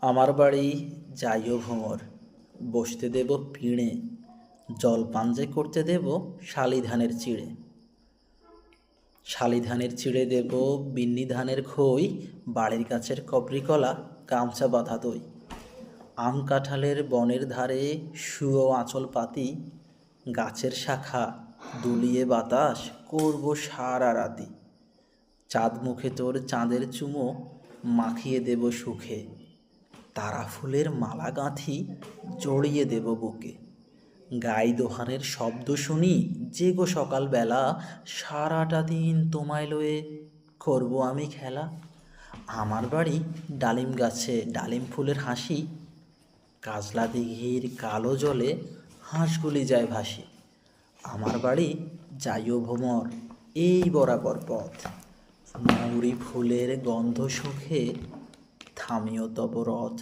আমার বাড়ি যাইও ভ্রমর, বসতে দেব পিঁড়ে, জলপান যে করতে দেব শালি ধানের চিড়ে। শালি ধানের চিড়ে দেব বিন্নি ধানের খই, বাড়ির গাছের কবরিকলা, গামছা বাঁধা দই। আম কাঁঠালের বনের ধারে শুয়ো আঁচল পাতি, গাছের শাখা দুলিয়ে বাতাস করব সারা রাতি। চাঁদ মুখে তোর চাঁদের চুমো, মাখিয়ে দেব সুখে, তারা ফুলের মালা গাঁথি জড়িয়ে দেব বুকে। গাই দোহানের শব্দ শুনি জেগো সকালবেলা, সারাটা দিন তোমায় লয়ে করব আমি খেলা। আমার বাড়ি ডালিম গাছে ডালিম ফুলের হাসি, কাজলা দিঘির কালো জলে হাঁসগুলি যায় ভাসি। আমার বাড়ি যাইও ভ্রমর, এই বরাবর পথ, মৌরি ফুলের গন্ধ সুখে থামিও তব রথ।